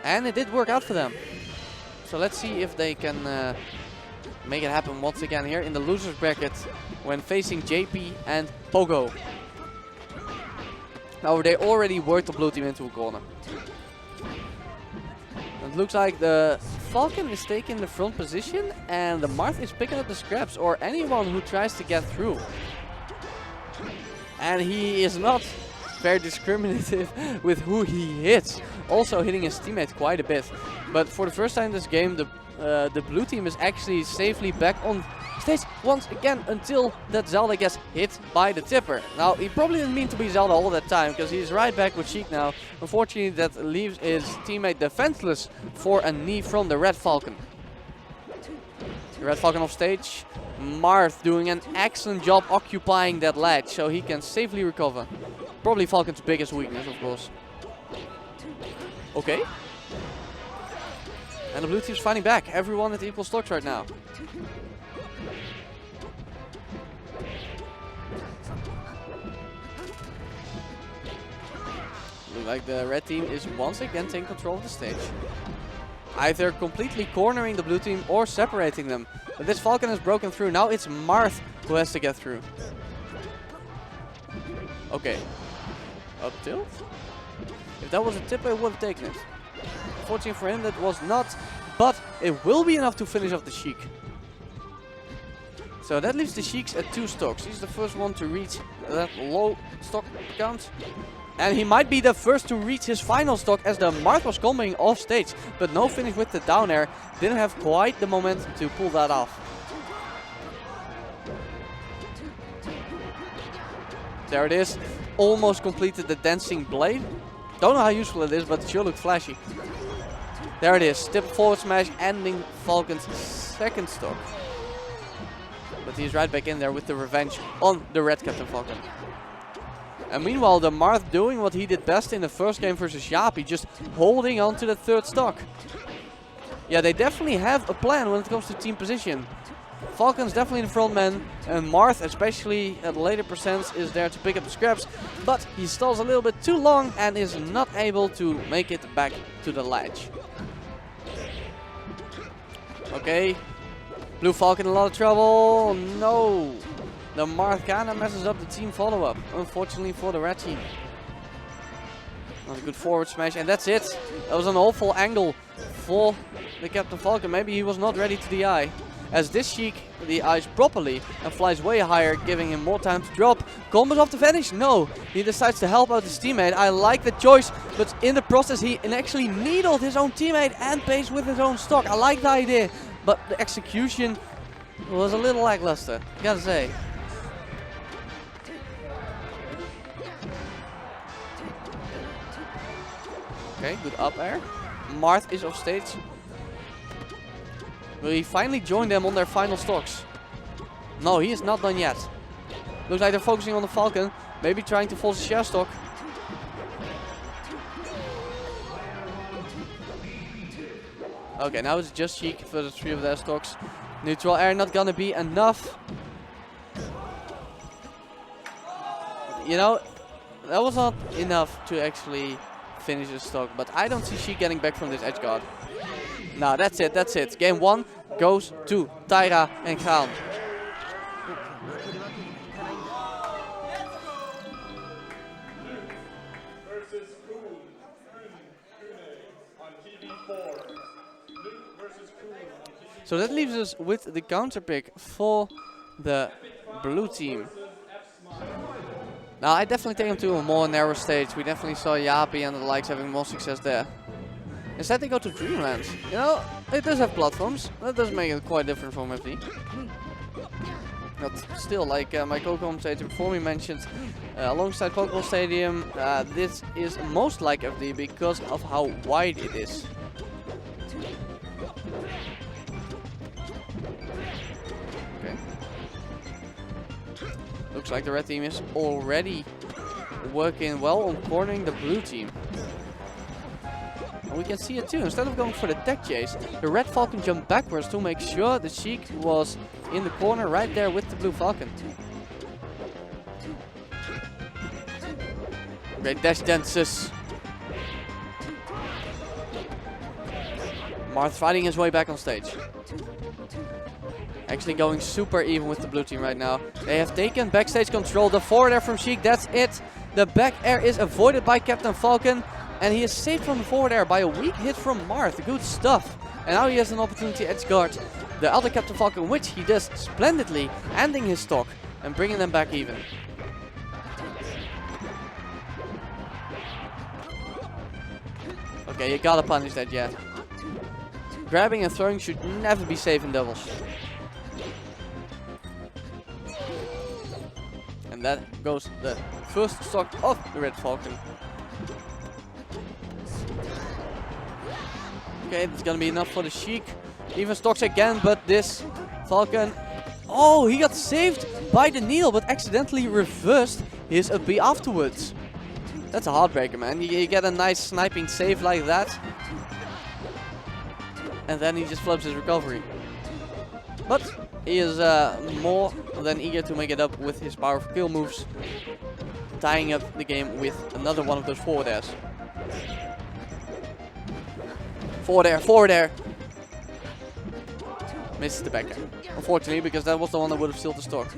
And it did work out for them. So let's see if they can make it happen once again here in the losers bracket when facing JP and Pogo. Now they already worked the blue team into a corner. It looks like the Falcon is taking the front position and the Marth is picking up the scraps or anyone who tries to get through. And he is not very discriminative with who he hits. Also hitting his teammate quite a bit. But for the first time in this game, the blue team is actually safely back on stage once again until that Zelda gets hit by the tipper. Now, he probably didn't mean to be Zelda all that time because he's right back with Sheik now. Unfortunately, that leaves his teammate defenseless for a knee from the Red Falcon. The Red Falcon off stage. Marth doing an excellent job occupying that ledge so he can safely recover. Probably Falcon's biggest weakness, of course. Okay. And the blue team's fighting back. Everyone at equal stocks right now. Looks like the red team is once again taking control of the stage. Either completely cornering the blue team or separating them. But this Falcon has broken through. Now it's Marth who has to get through. Okay. Up tilt? If that was a tip, I would have taken it. Unfortunately for him, that was not. But it will be enough to finish off the Sheik. So that leaves the Sheiks at 2 stocks. He's the first one to reach that low stock count. And he might be the first to reach his final stock as the Marth was coming off stage. But no finish with the down air. Didn't have quite the momentum to pull that off. There it is. Almost completed the dancing blade. Don't know how useful it is, but it sure looked flashy. There it is. Tip forward smash ending Falcon's second stock. But he's right back in there with the revenge on the red Captain Falcon. And meanwhile, the Marth doing what he did best in the first game versus Yapi, just holding on to the third stock. Yeah, they definitely have a plan when it comes to team position. Falcon's definitely the front man, and Marth, especially at later percents, is there to pick up the scraps. But he stalls a little bit too long and is not able to make it back to the ledge. Okay, Blue Falcon in a lot of trouble. No. The Marth kinda messes up the team follow-up, unfortunately for the red team. Not a good forward smash, and that's it. That was an awful angle for the Captain Falcon. Maybe he was not ready to DI. As this Sheik DIs properly and flies way higher, giving him more time to drop. Combos off the finish? No. He decides to help out his teammate. I like the choice, but in the process he actually needled his own teammate and pays with his own stock. I like the idea, but the execution was a little lackluster, gotta say. Okay, good up air. Marth is off stage. Will he finally join them on their final stocks? No, he is not done yet. Looks like they're focusing on the Falcon. Maybe trying to force a share stock. Okay, now it's just Sheik for the 3 of their stocks. Neutral air not gonna be enough. You know, that was not enough to actually finish his stock, but I don't see Sheik getting back from this edge guard. No, that's it, that's it. Game 1 goes to Tyra and Charon. So that leaves us with the counter pick for the blue team. Now I definitely take him to a more narrow stage. We definitely saw Yapi and the likes having more success there. Instead they go to Dreamlands. You know, it does have platforms. That does make it quite different from FD. But still, like my co-commentator before me mentioned, alongside Pogo Stadium, this is most like FD because of how wide it is. Okay. Looks like the red team is already working well on cornering the blue team. And we can see it too. Instead of going for the tech chase, the red Falcon jumped backwards to make sure the Sheik was in the corner right there with the blue Falcon. Great dash dances. Marth fighting his way back on stage. Actually going super even with the blue team right now. They have taken backstage control. The forward air from Sheik, that's it. The back air is avoided by Captain Falcon. And he is saved from the forward air by a weak hit from Marth. Good stuff. And now he has an opportunity to edge guard the other Captain Falcon, which he does splendidly, ending his stock and bringing them back even. Okay, you gotta punish that Jet. Grabbing and throwing should never be safe in doubles. And that goes the first stock of the Red Falcon. Okay, that's gonna be enough for the Sheik. Even stocks again, but this Falcon... Oh, he got saved by the needle, but accidentally reversed his up B afterwards. That's a heartbreaker, man. You get a nice sniping save like that. And then he just flubs his recovery. But he is more than eager to make it up with his powerful kill moves. Tying up the game with another one of those forward airs. Forward air. Misses the back air. Unfortunately, because that was the one that would have sealed the stock.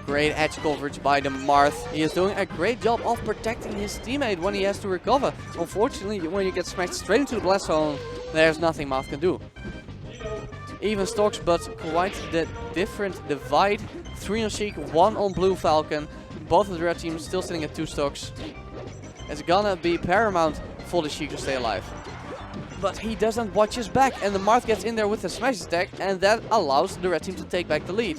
Great edge coverage by the Marth. He is doing a great job of protecting his teammate when he has to recover. Unfortunately, when you get smacked straight into the blast zone, there's nothing Marth can do. Even stocks, but quite the different divide. 3 on Sheik, 1 on Blue Falcon. Both of the red teams still sitting at 2 stocks. It's gonna be paramount for the Sheik to stay alive. But he doesn't watch his back, and the Marth gets in there with a smash attack, and that allows the red team to take back the lead.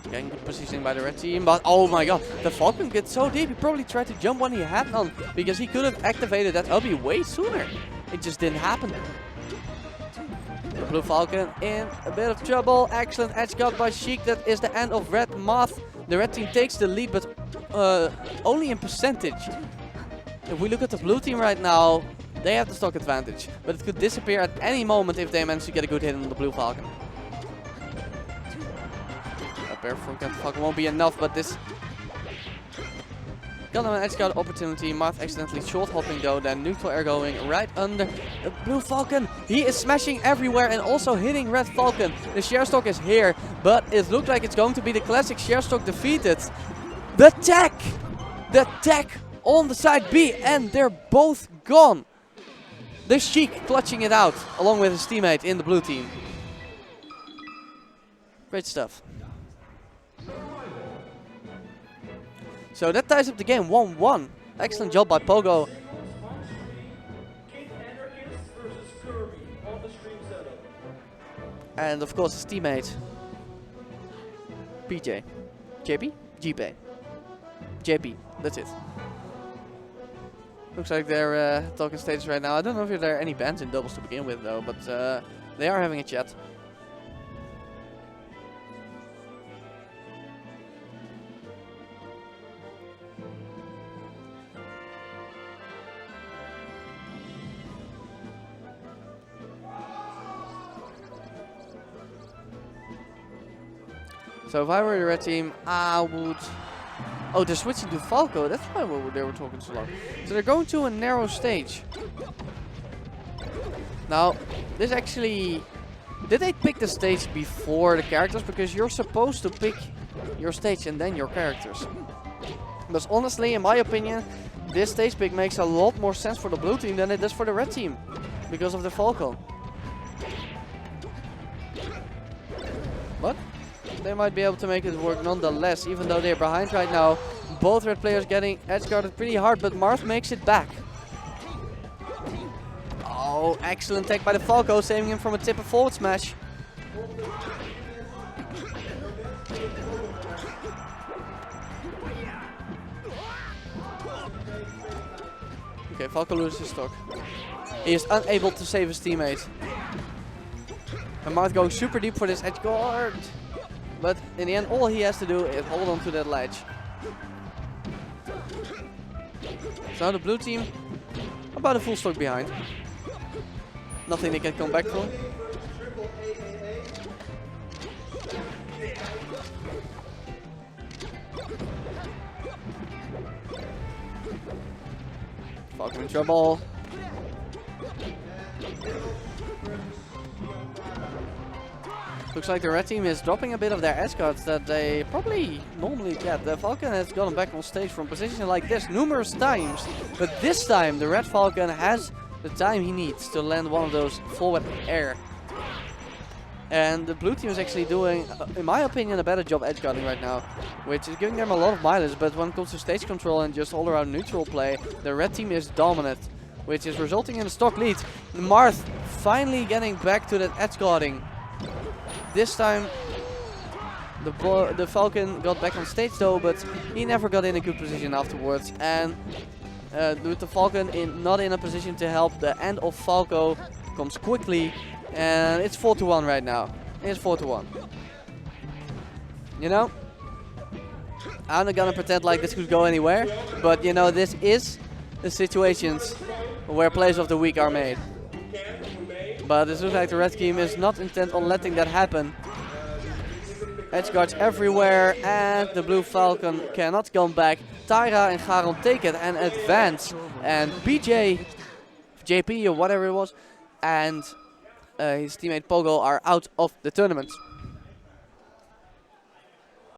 Getting good positioning by the red team, but oh my god, the Falcon gets so deep, he probably tried to jump when he had none, because he could have activated that LB way sooner. It just didn't happen. The Blue Falcon in a bit of trouble. Excellent edge guard by Sheik. That is the end of Red Marth. The red team takes the lead, but only in percentage. If we look at the blue team right now, they have the stock advantage, but it could disappear at any moment if they manage to get a good hit on the Blue Falcon. Up air from Captain Falcon won't be enough, but this got him an edge guard opportunity. Marth accidentally short hopping though, then neutral air going right under the Blue Falcon. He is smashing everywhere and also hitting Red Falcon. The share stock is here, but it looks like it's going to be the classic share stock defeated. The tech on the side B, and they're both gone. The Sheik clutching it out along with his teammate in the blue team. Great stuff. So that ties up the game 1-1. Excellent job by Pogo. And of course his teammate PJ. JP? GP. JP, that's it. Looks like they're talking stages right now. I don't know if there are any bans in doubles to begin with though, but they are having a chat. So if I were the red team, I would... Oh, they're switching to Falco. That's why they were talking so long. So they're going to a narrow stage. Now, this actually... Did they pick the stage before the characters? Because you're supposed to pick your stage and then your characters. But honestly, in my opinion, this stage pick makes a lot more sense for the blue team than it does for the red team. Because of the Falco. But they might be able to make it work nonetheless, even though they're behind right now. Both red players getting edge guarded pretty hard, but Marth makes it back. Oh, excellent tech by the Falco, saving him from a tipper forward smash. Okay, Falco loses his stock. He is unable to save his teammate. And Marth going super deep for this edge guard. But in the end, all he has to do is hold on to that ledge. So now the blue team, about a full stock behind. Nothing they can come back from. Falcon in trouble. Looks like the red team is dropping a bit of their edge guards that they probably normally get. The Falcon has gotten back on stage from position like this numerous times. But this time the red Falcon has the time he needs to land one of those forward air. And the blue team is actually doing, in my opinion, a better job edge guarding right now, which is giving them a lot of mileage. But when it comes to stage control and just all around neutral play, the red team is dominant, which is resulting in a stock lead. Marth finally getting back to that edge guarding. This time the Falcon got back on stage though, but he never got in a good position afterwards. And with the Falcon not in a position to help, the end of Falco comes quickly. And it's 4-1 right now. It's 4-1. You know, I'm not gonna pretend like this could go anywhere, but you know, this is the situations where plays of the week are made. But it looks like the red team is not intent on letting that happen. Edge guards everywhere, and the blue Falcon cannot come back. Tyra and Charon take it and advance, and JP or whatever it was, and his teammate Pogo are out of the tournament.